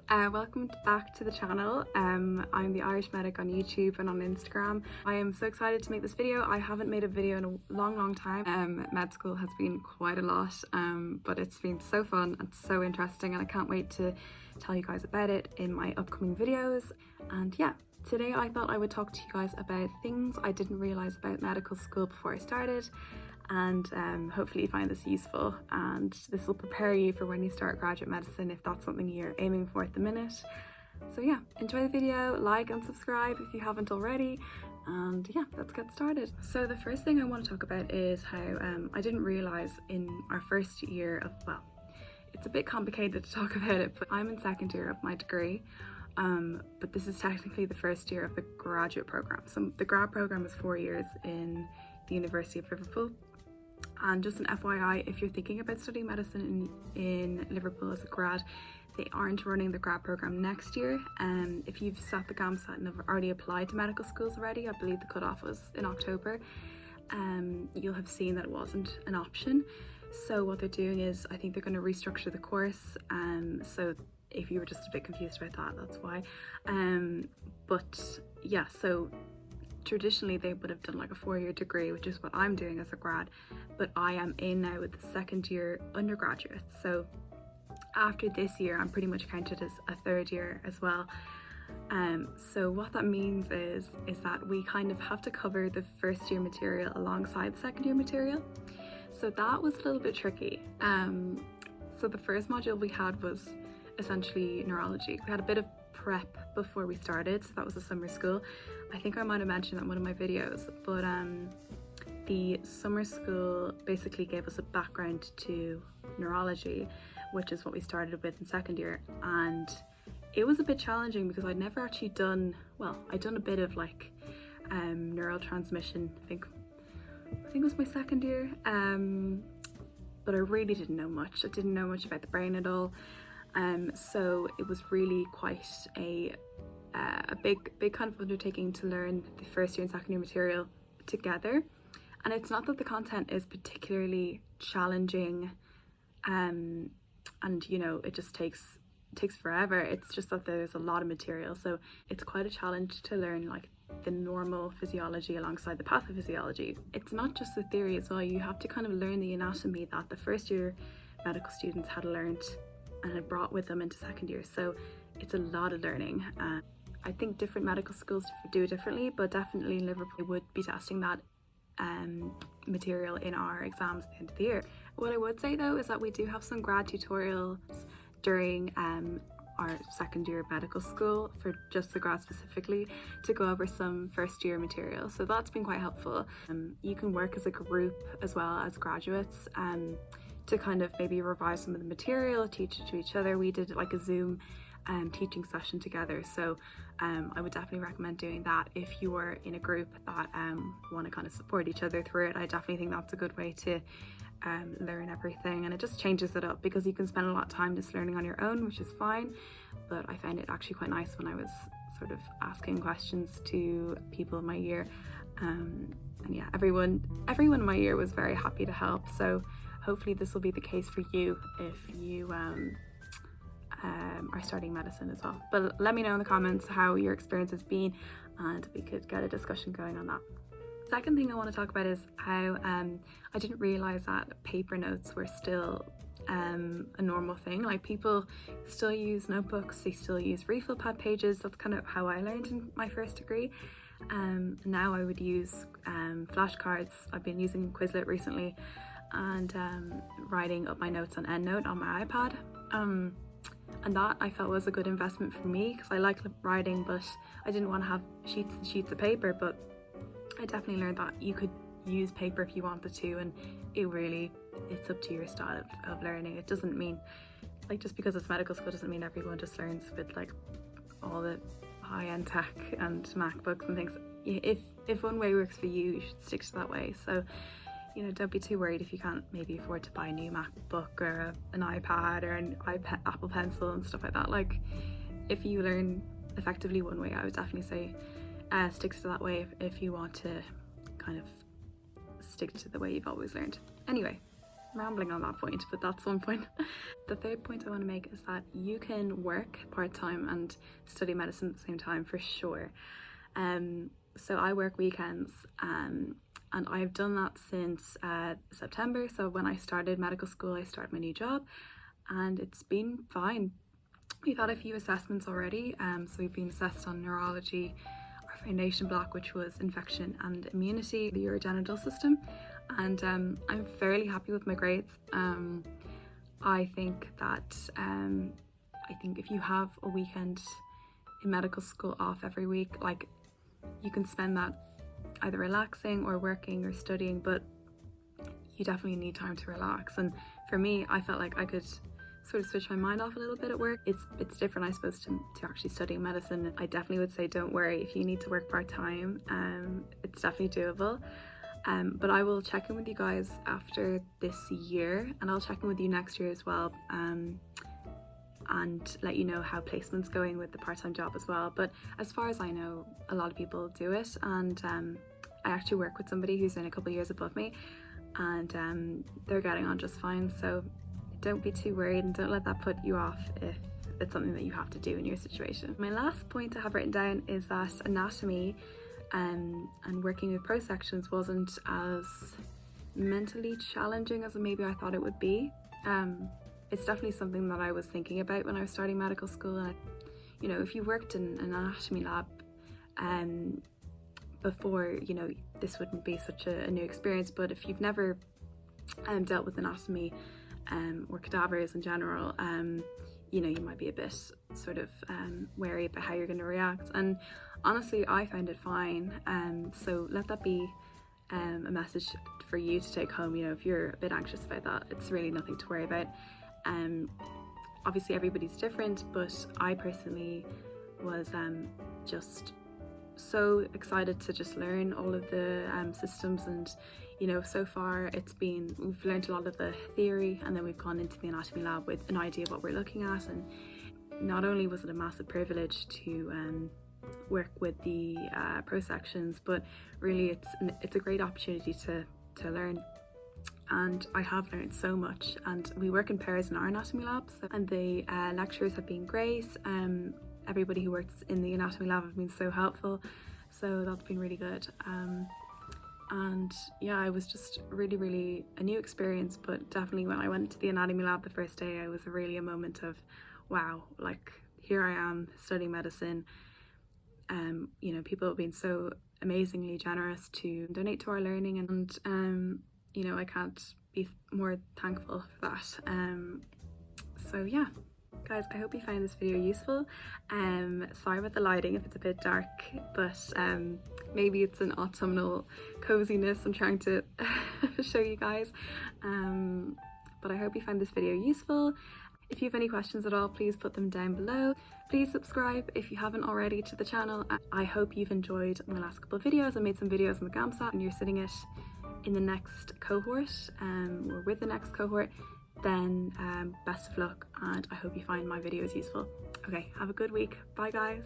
Welcome back to the channel. I'm the Irish Medic on YouTube and on Instagram. I am so excited to make this video. I haven't made a video in a long time. Med school has been quite a lot, but it's been so fun and so interesting, and I can't wait to tell you guys about it in my upcoming videos. And yeah, today I thought I would talk to you guys about things I didn't realise about medical school before I started, and hopefully you find this useful, and this will prepare you for when you start graduate medicine if that's something you're aiming for at the minute. So yeah, enjoy the video, like and subscribe if you haven't already, and yeah, let's get started. So the first thing I want to talk about is how I didn't realise in our first year of, well, it's a bit complicated to talk about it, but I'm in second year of my degree, but this is technically the first year of the graduate programme. So the grad programme is 4 years in the University of Liverpool. And just an FYI, if you're thinking about studying medicine in Liverpool as a grad, they aren't running the grad programme next year. And if you've sat the GAMSAT and have already applied to medical schools already, I believe the cutoff was in October, you'll have seen that it wasn't an option. So what they're doing is, I think they're going to restructure the course. So if you were just a bit confused about that, that's why. But yeah, so traditionally they would have done like a 4-year degree, which is what I'm doing as a grad, but I am in now with the second year undergraduate. So after this year, I'm pretty much counted as a third year as well. So what that means is that we kind of have to cover the first year material alongside the second year material. So that was a little bit tricky. So the first module we had was essentially neurology. We had a bit of prep before we started, so that was a summer school. I think I might have mentioned that in one of my videos, but the summer school basically gave us a background to neurology, which is what we started with in second year, and it was a bit challenging because I'd never actually done, well, I'd done a bit of like neural transmission, I think it was my second year, but I really didn't know much. I didn't know much about the brain at all. So it was really quite a big kind of undertaking to learn the first year and second year material together. And it's not that the content is particularly challenging, and you know, it just takes forever. It's just that there's a lot of material, so it's quite a challenge to learn like the normal physiology alongside the pathophysiology. It's not just the theory as well. You have to kind of learn the anatomy that the first year medical students had learned and had brought with them into second year. So it's a lot of learning. I think different medical schools do it differently, but definitely in Liverpool would be testing that material in our exams at the end of the year. What I would say though is that we do have some grad tutorials during our second year medical school for just the grad specifically to go over some first year material. So that's been quite helpful. You can work as a group as well as graduates to kind of maybe revise some of the material, teach it to each other. We did like a Zoom teaching session together, so I would definitely recommend doing that if you are in a group that want to kind of support each other through it. I definitely think that's a good way to learn everything, and it just changes it up because you can spend a lot of time just learning on your own, which is fine, but I found it actually quite nice when I was sort of asking questions to people in my year, and yeah, everyone in my year was very happy to help. So hopefully this will be the case for you if you are starting medicine as well. But let me know in the comments how your experience has been, and we could get a discussion going on that. Second thing I want to talk about is how I didn't realise that paper notes were still a normal thing. Like, people still use notebooks, they still use refill pad pages. That's kind of how I learned in my first degree. Now I would use flashcards. I've been using Quizlet recently, and writing up my notes on EndNote on my iPad, and that I felt was a good investment for me because I like writing, but I didn't want to have sheets and sheets of paper. But I definitely learned that you could use paper if you wanted to, and it's up to your style of learning. It doesn't mean, like, just because it's medical school doesn't mean everyone just learns with like all the high-end tech and MacBooks and things. If one way works for you, you should stick to that way. So, you know, don't be too worried if you can't maybe afford to buy a new MacBook or an iPad or an Apple Pencil and stuff like that. Like, if you learn effectively one way, I would definitely say stick to that way if you want to kind of stick to the way you've always learned. Anyway, rambling on that point, but that's one point. The third point I want to make is that you can work part-time and study medicine at the same time for sure. So I work weekends, and I've done that since September. So when I started medical school, I started my new job, and it's been fine. We've had a few assessments already, so we've been assessed on neurology, our foundation block, which was infection and immunity, the urogenital system, and I'm fairly happy with my grades. I think that if you have a weekend in medical school off every week, like, you can spend that either relaxing or working or studying, but you definitely need time to relax. And for me, I felt like I could sort of switch my mind off a little bit at work. It's different, I suppose, to actually studying medicine. I definitely would say don't worry if you need to work part-time. It's definitely doable. But I will check in with you guys after this year, and I'll check in with you next year as well, and let you know how placement's going with the part-time job as well. But as far as I know, a lot of people do it, and I actually work with somebody who's in a couple of years above me, and they're getting on just fine. So don't be too worried, and don't let that put you off if it's something that you have to do in your situation. My last point I have written down is that anatomy and working with pro-sections wasn't as mentally challenging as maybe I thought it would be. It's definitely something that I was thinking about when I was starting medical school. And if you worked in an anatomy lab before, this wouldn't be such a new experience. But if you've never dealt with anatomy or cadavers in general, you might be a bit sort of wary about how you're going to react. And honestly, I found it fine. So let that be a message for you to take home. If you're a bit anxious about that, it's really nothing to worry about. Obviously everybody's different, but I personally was just so excited to just learn all of the systems. And so far we've learned a lot of the theory, and then we've gone into the anatomy lab with an idea of what we're looking at. And not only was it a massive privilege to work with the pro-sections, but really it's a great opportunity to learn. And I have learned so much, and we work in pairs in our anatomy labs, and the lecturers have been great. Everybody who works in the anatomy lab have been so helpful, so that's been really good. And yeah, it was just really a new experience. But definitely when I went to the anatomy lab the first day, it was really a moment of wow, like, here I am studying medicine. People have been so amazingly generous to donate to our learning, and I can't be more thankful for that. So yeah, guys, I hope you found this video useful. Sorry about the lighting if it's a bit dark, but maybe it's an autumnal coziness I'm trying to show you guys. But I hope you found this video useful. If you have any questions at all, please put them down below. Please subscribe if you haven't already to the channel. I hope you've enjoyed my last couple of videos. I made some videos on the GAMSAT, and you're sitting it in the next cohort, or with the next cohort. Then best of luck, and I hope you find my videos useful. Okay, have a good week. Bye guys.